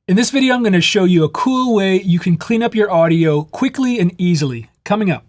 In this video, I'm going to show you a cool way you can clean up your audio quickly and easily. Coming up.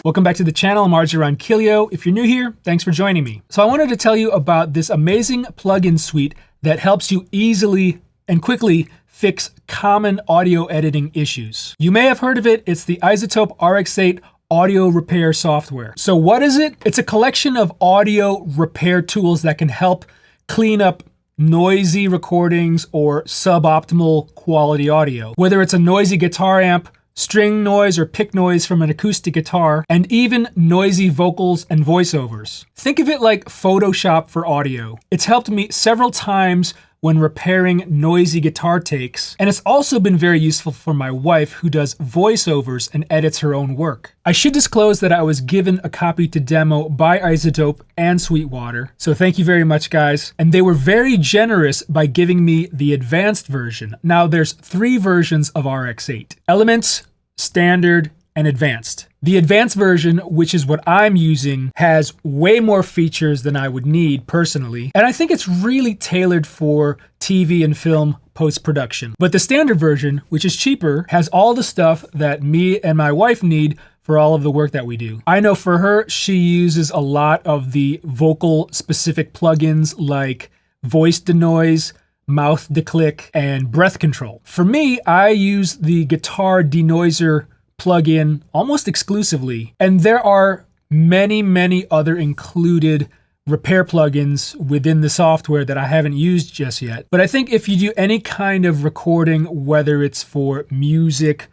Welcome back to the channel. I'm Ronquillo. If you're new here, thanks for joining me. So I wanted to tell you about this amazing plugin suite that helps you easily and quickly fix common audio editing issues. You may have heard of it. It's the Izotope RX8 audio repair software. So what is it? It's a collection of audio repair tools that can help clean up noisy recordings or suboptimal quality audio. Whether it's a noisy guitar amp, string noise or pick noise from an acoustic guitar, and even noisy vocals and voiceovers. Think of it like Photoshop for audio. It's helped me several times when repairing noisy guitar takes, and it's also been very useful for my wife who does voiceovers and edits her own work. I should disclose that I was given a copy to demo by Izotope and Sweetwater, so thank you very much, guys. And they were very generous by giving me the advanced version. Now there's 3 versions of RX8: Elements, Standard, and Advanced. The advanced version, which is what I'm using, has way more features than I would need personally, and I think it's really tailored for TV and film post-production. But the standard version, which is cheaper, has all the stuff that me and my wife need for all of the work that we do. I know for her, she uses a lot of the vocal-specific plugins like voice denoise, mouth declick, and breath control. For me, I use the guitar denoiser plugin almost exclusively, and there are many other included repair plugins within the software that I haven't used just yet. But I think if you do any kind of recording, whether it's for music,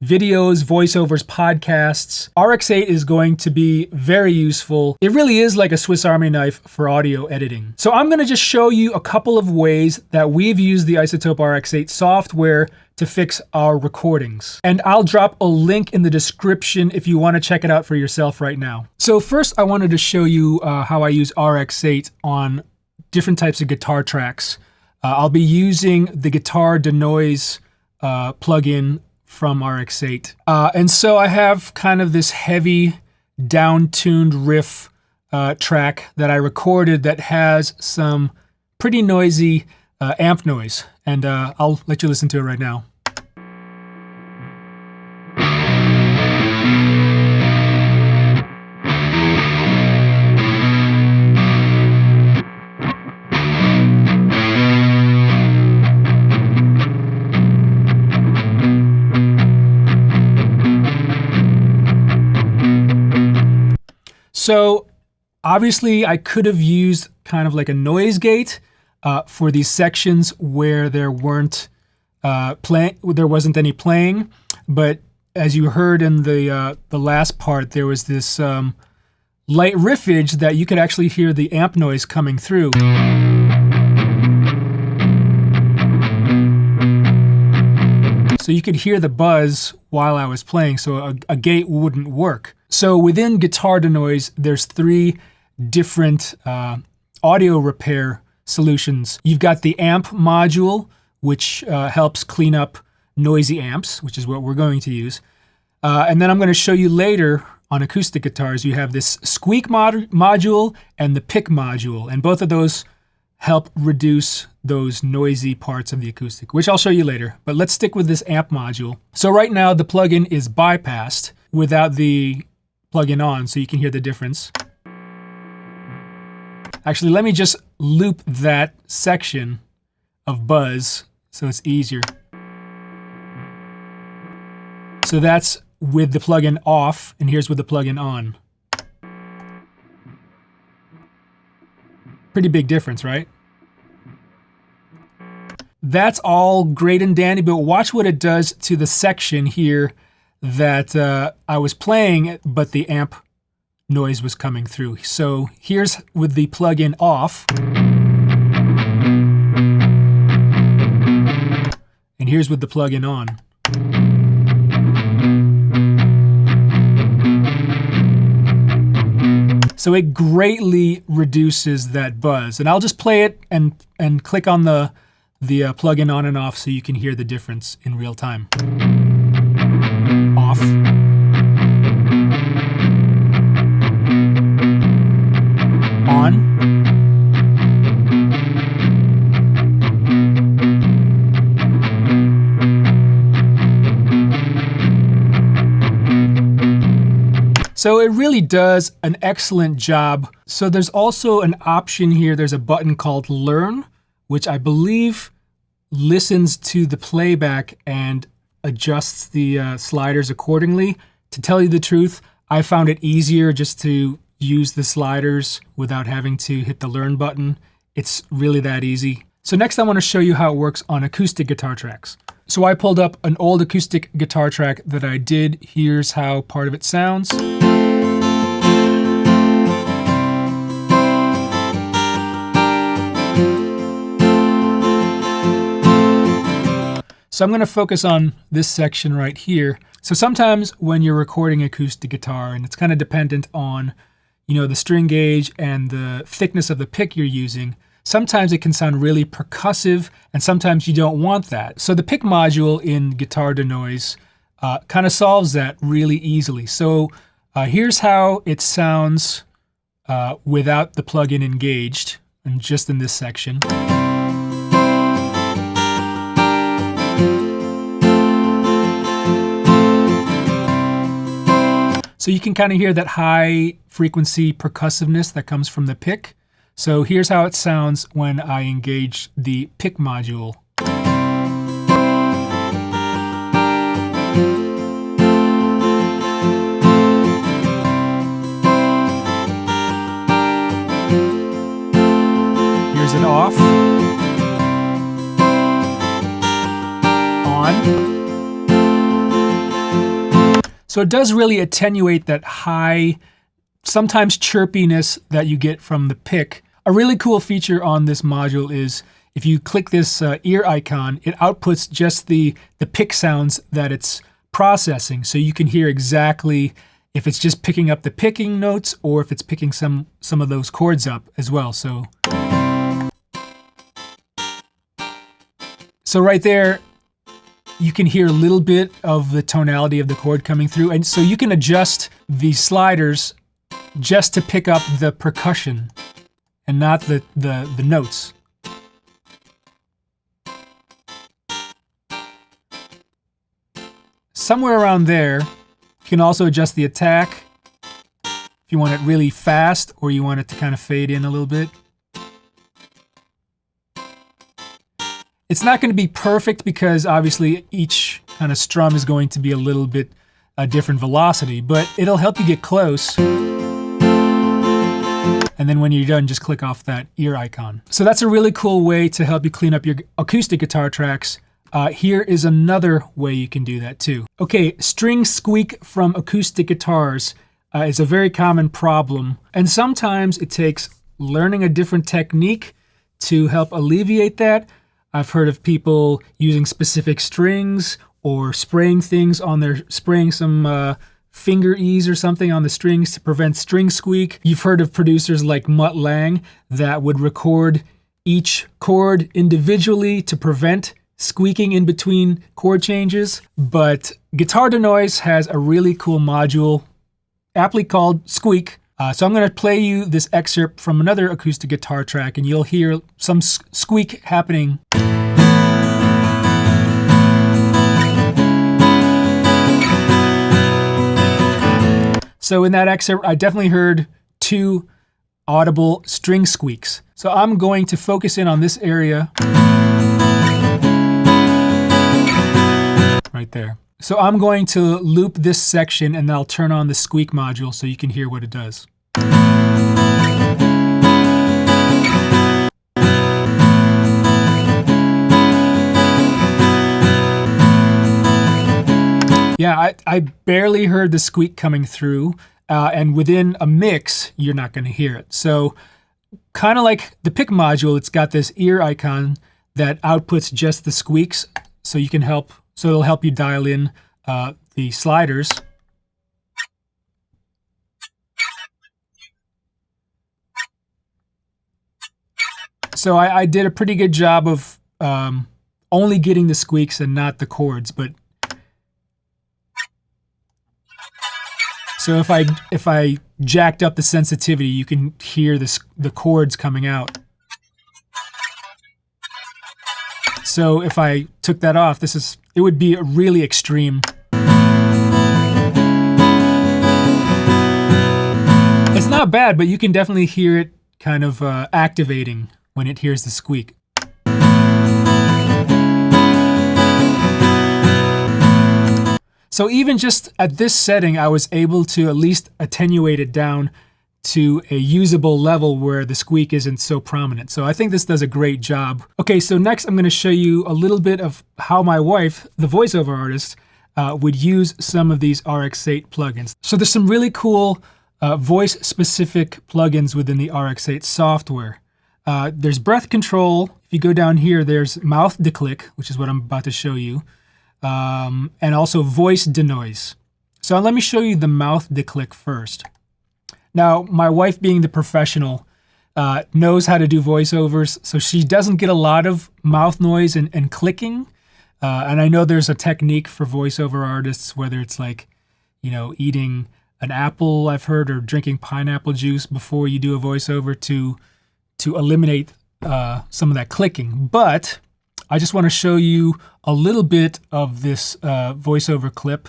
videos, voiceovers, podcasts, RX8 is going to be very useful. It really is like a Swiss Army knife for audio editing. So I'm going to just show you a couple of ways that we've used the Izotope RX8 software to fix our recordings. And I'll drop a link in the description if you want to check it out for yourself right now. So first I wanted to show you how I use RX8 on different types of guitar tracks. I'll be using the Guitar Denoise plugin from RX8. And so I have kind of this heavy down-tuned riff track that I recorded that has some pretty noisy amp noise. And I'll let you listen to it right now. So obviously I could have used kind of like a noise gate for these sections where there wasn't any playing, but as you heard in the last part, there was this light riffage that you could actually hear the amp noise coming through. So you could hear the buzz while I was playing, so a gate wouldn't work. So within Guitar Denoise, there's 3 different audio repair solutions. You've got the amp module, which helps clean up noisy amps, which is what we're going to use. And then I'm going to show you later on acoustic guitars, you have this squeak module and the pick module, and both of those help reduce those noisy parts of the acoustic, which I'll show you later. But let's stick with this amp module. So right now the plugin is bypassed without the plugin on, so you can hear the difference. Actually, let me just loop that section of buzz so it's easier. So that's with the plugin off, and here's with the plugin on. Pretty big difference, right? That's all great and dandy, but watch what it does to the section here that I was playing, but the amp noise was coming through. So here's with the plugin off. And here's with the plugin on. So it greatly reduces that buzz. And I'll just play it and click on the plugin on and off so you can hear the difference in real time. Off. On. So it really does an excellent job. So there's also an option here. There's a button called Learn, which I believe listens to the playback and adjusts the sliders accordingly. To tell you the truth, I found it easier just to use the sliders without having to hit the Learn button. It's really that easy. So next I want to show you how it works on acoustic guitar tracks. So I pulled up an old acoustic guitar track that I did. Here's how part of it sounds. So I'm going to focus on this section right here. So sometimes when you're recording acoustic guitar, and it's kind of dependent on, you know, the string gauge and the thickness of the pick you're using, sometimes it can sound really percussive, and sometimes you don't want that. So the pick module in Guitar Denoise kind of solves that really easily. So here's how it sounds without the plugin engaged, and just in this section. So you can kind of hear that high frequency percussiveness that comes from the pick. So here's how it sounds when I engage the pick module. Here's an off, on. So it does really attenuate that high, sometimes chirpiness that you get from the pick. A really cool feature on this module is if you click this ear icon, it outputs just the pick sounds that it's processing. So you can hear exactly if it's just picking up the picking notes or if it's picking some of those chords up as well. So right there, you can hear a little bit of the tonality of the chord coming through. And so you can adjust the sliders just to pick up the percussion and not the notes. Somewhere around there, you can also adjust the attack if you want it really fast or you want it to kind of fade in a little bit. It's not going to be perfect because obviously each kind of strum is going to be a little bit a different velocity, but it'll help you get close. And then when you're done, just click off that ear icon. So that's a really cool way to help you clean up your acoustic guitar tracks. Here is another way you can do that too. Okay, string squeak from acoustic guitars is a very common problem. And sometimes it takes learning a different technique to help alleviate that. I've heard of people using specific strings or spraying things on their, spraying some finger ease or something on the strings to prevent string squeak. You've heard of producers like Mutt Lange that would record each chord individually to prevent squeaking in between chord changes. But Guitar Denoise has a really cool module, aptly called Squeak. So I'm going to play you this excerpt from another acoustic guitar track, and you'll hear some squeak happening. So in that excerpt, I definitely heard two audible string squeaks. So I'm going to focus in on this area right there. So I'm going to loop this section and I'll turn on the squeak module so you can hear what it does. Yeah, I barely heard the squeak coming through, and within a mix, you're not going to hear it. So kind of like the pick module, it's got this ear icon that outputs just the squeaks, so you can help. So it'll help you dial in the sliders. So I did a pretty good job of only getting the squeaks and not the chords, but so if I jacked up the sensitivity, you can hear the chords coming out. So if I took that off, it would be really extreme. not bad, but you can definitely hear it kind of activating when it hears the squeak. So even just at this setting, I was able to at least attenuate it down to a usable level where the squeak isn't so prominent. So I think this does a great job. Okay, so next I'm going to show you a little bit of how my wife, the voiceover artist, would use some of these RX8 plugins. So there's some really cool voice-specific plugins within the RX8 software. There's breath control. If you go down here, there's mouth declick, which is what I'm about to show you. And also voice denoise. So let me show you the mouth declick first. Now, my wife being the professional knows how to do voiceovers, so she doesn't get a lot of mouth noise and clicking. And I know there's a technique for voiceover artists, whether it's like, you know, eating an apple, I've heard, or drinking pineapple juice before you do a voiceover to eliminate some of that clicking. But I just want to show you a little bit of this voiceover clip.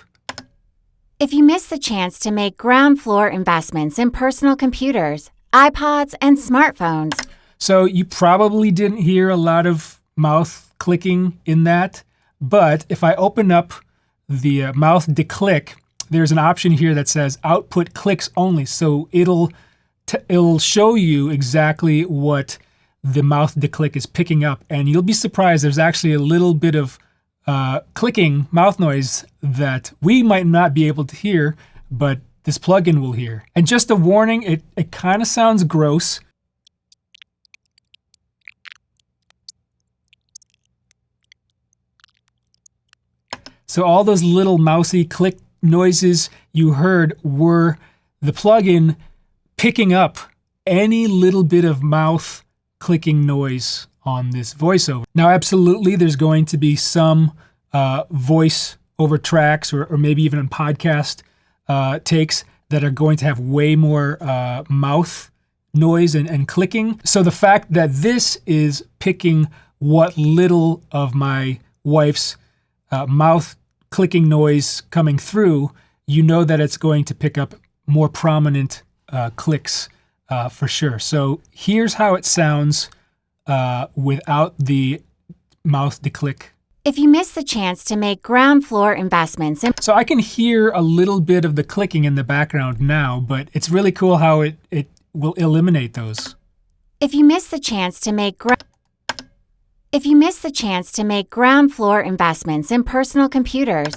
If you miss the chance to make ground floor investments in personal computers, iPods, and smartphones. So you probably didn't hear a lot of mouth clicking in that, but if I open up the mouth declick, there's an option here that says output clicks only. So it'll show you exactly what the mouth declick is picking up, and you'll be surprised there's actually a little bit of clicking mouth noise that we might not be able to hear, but this plugin will hear. And just a warning, it kind of sounds gross. So all those little mousy click noises you heard were the plugin picking up any little bit of mouth clicking noise on this voiceover. Now, absolutely, there's going to be some voice over tracks or maybe even in podcast takes that are going to have way more mouth noise and clicking. So the fact that this is picking what little of my wife's mouth clicking noise coming through, you know that it's going to pick up more prominent clicks for sure. So here's how it sounds without the mouth declick. If you miss the chance to make ground floor investments in... So I can hear a little bit of the clicking in the background now, but it's really cool how it will eliminate those. If you miss the chance to make ground floor investments in personal computers.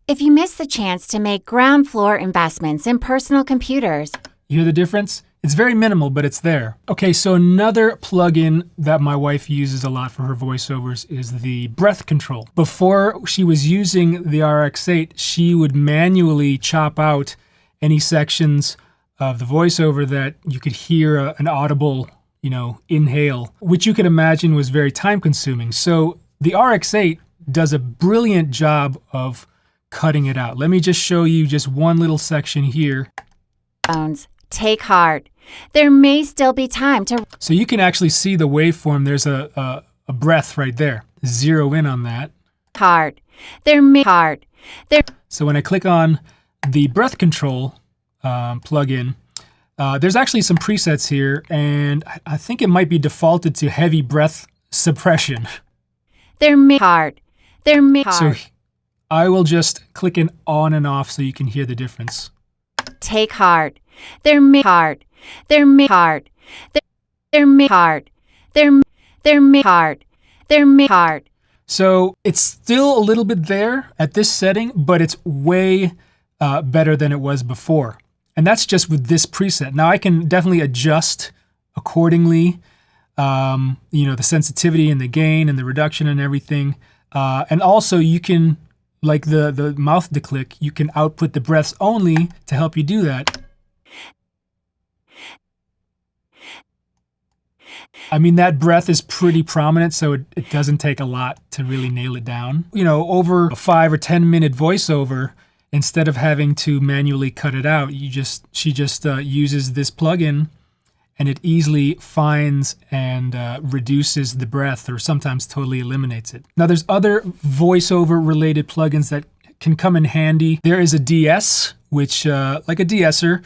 If you miss the chance to make ground floor investments in personal computers. You hear the difference? It's very minimal, but it's there. Okay, so another plugin that my wife uses a lot for her voiceovers is the breath control. Before she was using the RX8, she would manually chop out any sections of the voiceover that you could hear an audible, inhale, which you could imagine was very time consuming. So the RX8 does a brilliant job of cutting it out. Let me just show you just one little section here. Take heart. There may still be time to... So you can actually see the waveform. There's a breath right there. Zero in on that. Heart. There may... Heart. There... So when I click on the breath control plugin, there's actually some presets here, and I think it might be defaulted to heavy breath suppression. There may... Heart. There may... Heart. So I will just click it on and off so you can hear the difference. Take heart. There may... Heart. There may... Heart. There may... Heart. There may... Heart. There may... Heart. So it's still a little bit there at this setting, but it's way better than it was before. And that's just with this preset. Now I can definitely adjust accordingly, the sensitivity and the gain and the reduction and everything. And also you can, like the mouth declick, you can output the breaths only to help you do that. I mean, that breath is pretty prominent, so it doesn't take a lot to really nail it down. Over a 5 or 10 minute voiceover, instead of having to manually cut it out, she just uses this plugin, and it easily finds and reduces the breath, or sometimes totally eliminates it. Now, there's other voiceover related plugins that can come in handy. There is a DS, which, like a de-esser,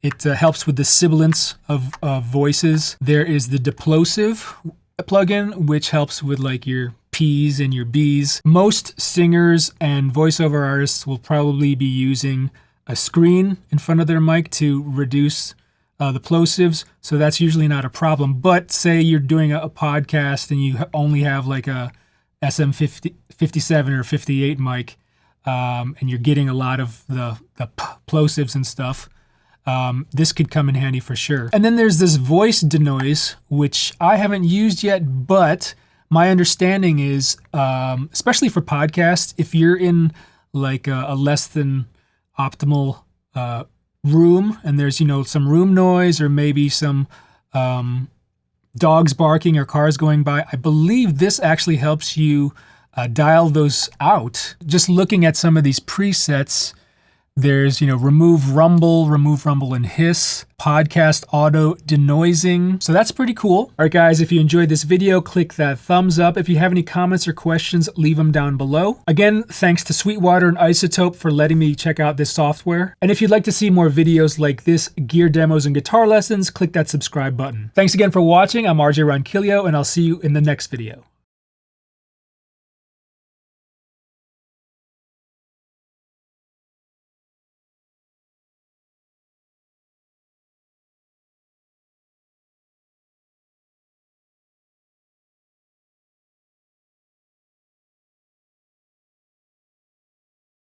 It helps with the sibilance of voices. There is the Deplosive plugin, which helps with like your P's and your B's. Most singers and voiceover artists will probably be using a screen in front of their mic to reduce the plosives, so that's usually not a problem. But say you're doing a podcast and you only have like a SM57 or 58 mic, and you're getting a lot of the plosives and stuff, this could come in handy for sure. And then there's this voice denoise, which I haven't used yet, but my understanding is, especially for podcasts, if you're in like a less than optimal room and there's, you know, some room noise or maybe some dogs barking or cars going by, I believe this actually helps you dial those out. Just looking at some of these presets, there's, you know, remove rumble and hiss, podcast auto denoising. So that's pretty cool. All right, guys, if you enjoyed this video, click that thumbs up. If you have any comments or questions, leave them down below. Again, thanks to Sweetwater and Izotope for letting me check out this software. And if you'd like to see more videos like this, gear demos and guitar lessons, click that subscribe button. Thanks again for watching. I'm RJ Ronquillo, and I'll see you in the next video.